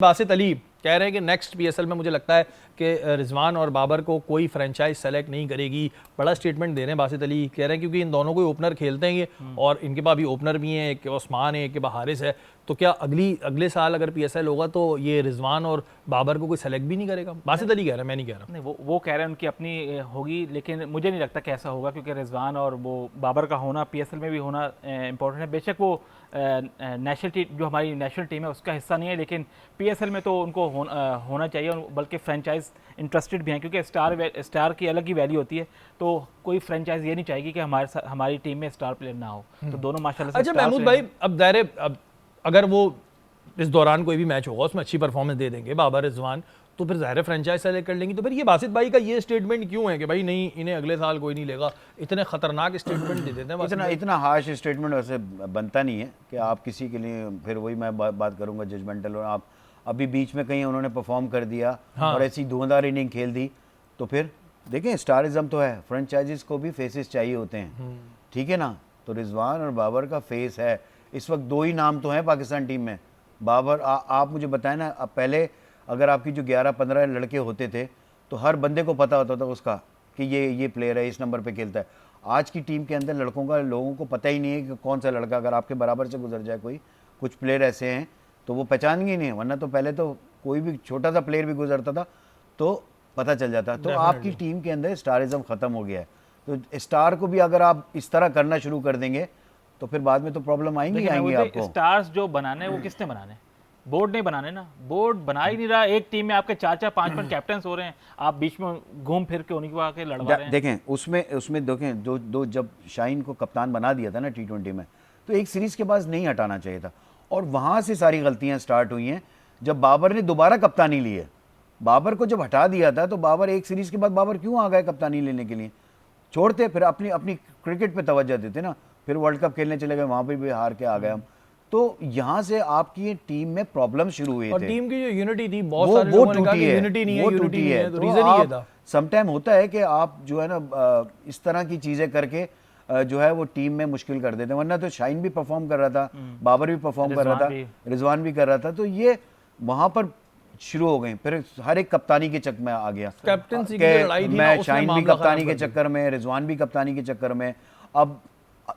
बासित अली कह रहे हैं कि नेक्स्ट पीएसएल में मुझे लगता है कि रिजवान और बाबर को कोई फ्रेंचाइज सेलेक्ट नहीं करेगी। बड़ा स्टेटमेंट दे रहे हैं बासित अली, कह रहे हैं क्योंकि इन दोनों को ओपनर खेलते हैं ये और इनके पास भी ओपनर भी हैं, एक के पास उस्मान है, एक के पास हारिस है। तो क्या अगले साल अगर पीएसएल होगा तो ये रिजवान और बाबर को कोई सेलेक्ट भी नहीं करेगा? बासित अली कह रहे हैं, मैं नहीं कह रहा। नहीं, वो कह रहे हैं उनकी अपनी होगी, लेकिन मुझे नहीं लगता कि ऐसा होगा, क्योंकि रिजवान और वो बाबर का होना पीएसएल में भी होना इंपॉर्टेंट है। बेशक वो नेशनल टीम, जो हमारी नेशनल टीम है, उसका हिस्सा नहीं है, लेकिन पीएसएल में तो उनको होना चाहिए, बल्कि फ्रेंचाइज इंटरेस्टेड भी हैं, क्योंकि स्टार की अलग ही वैल्यू होती है। तो कोई फ्रेंचाइज ये नहीं चाहेगी कि हमारी टीम में स्टार प्लेयर ना हो। तो दोनों माशाल्लाह से अच्छा महमूद भाई, अब अगर वो इस दौरान कोई भी मैच होगा उसमें अच्छी परफॉर्मेंस दे देंगे बाबर रिजवान, तो फिर ज़ाहिर फ्रेंचाइज सेलेक्ट कर लेंगी। तो फिर ये बासित भाई का ये स्टेटमेंट क्यों है कि भाई नहीं, इन्हें अगले साल कोई नहीं लेगा? इतने खतरनाक स्टेटमेंट दे देते हैं। इतना हार्श स्टेटमेंट वैसे बनता नहीं है कि आप किसी के लिए, फिर वही मैं बात करूंगा जजमेंटल। और आप अभी बीच में कहीं उन्होंने परफॉर्म कर दिया और ऐसी धुआंधार इनिंग खेल दी, तो फिर देखें स्टारिज्म तो है, फ्रेंचाइजीज को भी फेसेस चाहिए होते हैं, ठीक है ना। तो रिजवान और बाबर का फेस है। इस वक्त दो ही नाम तो हैं पाकिस्तान टीम में। बाबर, आप मुझे बताएं ना, अब पहले अगर आपकी जो 11-15 लड़के होते थे तो हर बंदे को पता होता था उसका कि ये प्लेयर है, इस नंबर पे खेलता है। आज की टीम के अंदर लोगों को पता ही नहीं है कि कौन सा लड़का अगर आपके बराबर से गुजर जाए, कुछ प्लेयर ऐसे हैं तो वो पहचानेंगे नहीं, वरना तो पहले तो कोई भी छोटा सा प्लेयर भी गुजरता था तो पता चल जाता। तो आपकी टीम के अंदर स्टारिज्म खत्म हो गया है। तो स्टार को भी अगर आप इस तरह करना शुरू कर देंगे तो फिर बाद में तो प्रॉब्लम आएंगी आपको। स्टार्स जो बनाने हैं वो किसने बनाने? बोर्ड नहीं बनाने ना, बोर्ड बना ही नहीं रहा। एक टीम में आपके 4-4 5-5 कैप्टन हो रहे हैं, आप बीच में घूम फिर के उन्हीं को आके लड़वा रहे हैं। देखें उसमें देखें दो जब शाहीन को कप्तान बना दिया था ना T20 में, तो एक सीरीज के बाद नहीं हटाना चाहिए था, और वहां से सारी गलतियां स्टार्ट हुई हैं। जब बाबर ने दोबारा कप्तानी ली है, बाबर को जब हटा दिया था तो बाबर एक सीरीज के बाद बाबर क्यों आ गए कप्तानी लेने के लिए? छोड़ते, फिर अपनी क्रिकेट पे तवज्जो देते ना, फिर वर्ल्ड कप खेलने चले गए, वहां पर भी हार के आ गए हम। तो यहाँ से आपकी टीम में प्रॉब्लम शुरू हुए थे, और टीम की जो यूनिटी थी, बहुत सारे लोगों ने कहा कि यूनिटी नहीं है, तो रीजन ही था। समटाइम होता है कि आप जो है ना इस तरह की चीजें करके जो है वो टीम में मुश्किल कर देते हैं। वरना तो शाहीन भी परफॉर्म कर रहा था, बाबर भी परफॉर्म कर रहा था, रिजवान भी कर रहा था, तो ये वहां पर शुरू हो गई। फिर हर एक कप्तानी के चक्कर में आ गया, कैप्टनसी की लड़ाई थी, मैं शाहीन भी कप्तानी के चक्कर में, रिजवान भी कप्तानी के चक्कर में, अब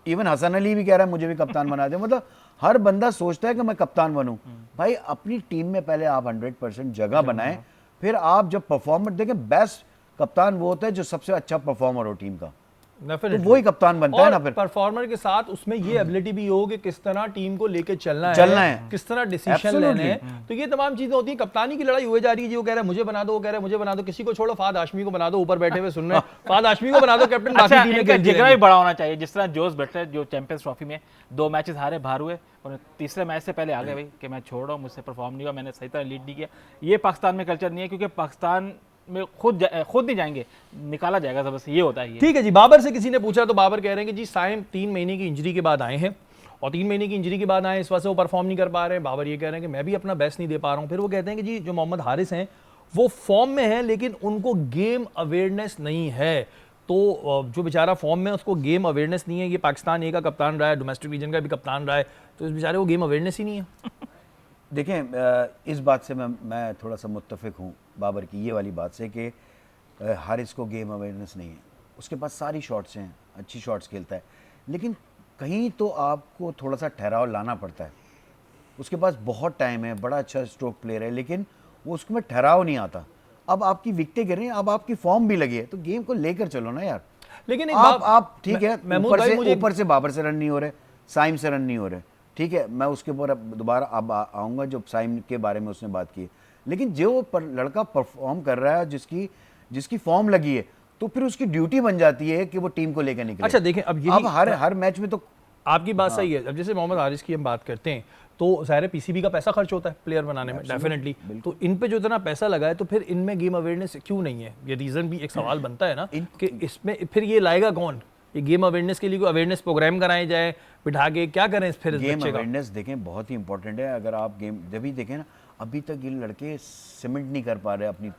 इवन हसन अली भी कह रहा है मुझे भी कप्तान बना दे। मतलब हर बंदा सोचता है कि मैं कप्तान बनूं। भाई अपनी टीम में पहले आप 100% जगह बनाएं, फिर आप जब परफॉर्मेंस देखें, बेस्ट कप्तान वो होता है जो सबसे अच्छा परफॉर्मर हो टीम का, तो वही कप्तान बनता है ना। फिर परफॉर्मर के साथ उसमें ये एबिलिटी भी हो कि किस तरह टीम को लेके चलना है, किस तरह डिसीजन लेने हैं। तो ये तमाम चीजें होती हैं। कप्तानी की लड़ाई हो जा रही है, वो कह रहा है मुझे बना दो, वो कह रहा है मुझे बना दो। किसी को छोड़ो, फाद हाशमी को बना दो, ऊपर बैठे हुए सुन रहे हैं, फाद हाशमी को बना दो कैप्टन। अच्छा, इनका जिगरा भी बड़ा होना चाहिए, जिस तरह जोस बटलर जो चैंपियंस ट्रॉफी में 2 मैचेस हारे, बाहर हुए, और तीसरे मैच से पहले आ गए भाई कि मैं छोड़ रहा हूँ, मुझसे परफॉर्म नहीं हुआ, मैंने सही तरह लीड नहीं किया। ये पाकिस्तान में कल्चर नहीं है, क्योंकि पाकिस्तान में खुद नहीं जाएंगे, निकाला जाएगा सबसे, ये होता है। ठीक है जी। बाबर से किसी ने पूछा तो बाबर कह रहे हैं कि जी साइम 3 महीने की इंजरी के बाद आए हैं, और 3 महीने की इंजरी के बाद आए, इस वजह से वो परफॉर्म नहीं कर पा रहे हैं। बाबर ये कह रहे हैं कि मैं भी अपना बेस्ट नहीं दे पा रहा हूँ। फिर वो कहते हैं कि जी जो मोहम्मद हारिस हैं वो फॉर्म में हैं, लेकिन उनको गेम अवेयरनेस नहीं है। तो जो बेचारा फॉर्म में, उसको गेम अवेयरनेस नहीं है। ये पाकिस्तान ए का कप्तान रहा है, डोमेस्टिक रीजन का भी कप्तान रहा है, तो इस बेचारे को गेम अवेयरनेस ही नहीं है। देखें इस बात से मैं थोड़ा सा मुत्तफिक हूँ बाबर की ये वाली बात से कि हारिस को गेम अवेयरनेस नहीं है। उसके पास सारी शॉट्स हैं, अच्छी शॉट्स खेलता है, लेकिन कहीं तो आपको थोड़ा सा ठहराव लाना पड़ता है। उसके पास बहुत टाइम है, बड़ा अच्छा स्ट्रोक प्लेयर है, लेकिन वो उसमें ठहराव नहीं आता। अब आपकी विकेटें गिर रही हैं, अब आपकी फॉर्म भी लगी है, तो गेम को लेकर चलो ना यार। लेकिन आप ठीक है, ऊपर से बाबर से रन नहीं हो रहे, साइम से रन नहीं हो रहे, ठीक है, मैं उसके ऊपर दोबारा अब आऊँगा जो साइम के बारे में उसने बात की। लेकिन जो लड़का परफॉर्म कर रहा है, जिसकी फॉर्म लगी है, तो फिर उसकी ड्यूटी बन जाती है कि वो टीम को लेकर निकले। अच्छा देखें, अब हर मैच में तो आपकी बात सही है। अब जैसे मोहम्मद हारिस की हम बात करते हैं तो ज़ाहिर है पीसीबी का पैसा खर्च होता है प्लेयर बनाने में, डेफिनेटली। तो इन पे जो इतना पैसा लगा है, तो फिर इनमें गेम अवेयरनेस क्यों नहीं है? ये रीज़न भी एक सवाल बनता है ना कि इसमें फिर ये लाएगा कौन? ये गेम अवेयरनेस के लिए कोई अवेयरनेस प्रोग्राम कराए जाए, बिठा के क्या करें फिर? गेम अवेयरनेस देखें बहुत ही इंपॉर्टेंट है। अगर आप गेम जब भी देखें ना, अभी तक ये लड़के सीमेंट नहीं कर पा रहे अपनी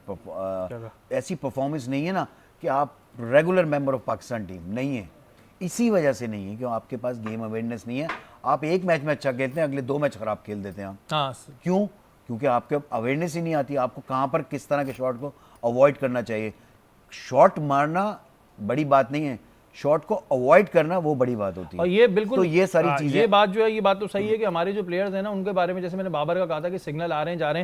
ऐसी परफॉर्मेंस नहीं है ना कि आप regular member of Pakistan team नहीं है। इसी वजह से नहीं है कि आपके पास गेम अवेयरनेस नहीं है। आप एक मैच में अच्छा खेलते हैं, अगले 2 मैच खराब खेल देते हैं आप। हाँ, क्यों? क्योंकि आपके अवेयरनेस ही नहीं आती आपको कहाँ पर किस तरह के शॉट को अवॉइड करना चाहिए। शॉट मारना बड़ी बात नहीं है, शॉट को अवॉइड करना वो बड़ी बात होती है। और ये बिल्कुल तो ये सारी चीजें, ये बात जो है, ये बात तो सही है कि हमारे जो प्लेयर्स हैं ना, उनके बारे में जैसे मैंने बाबर का कहा था कि सिग्नल आ रहे हैं जा रहे हैं,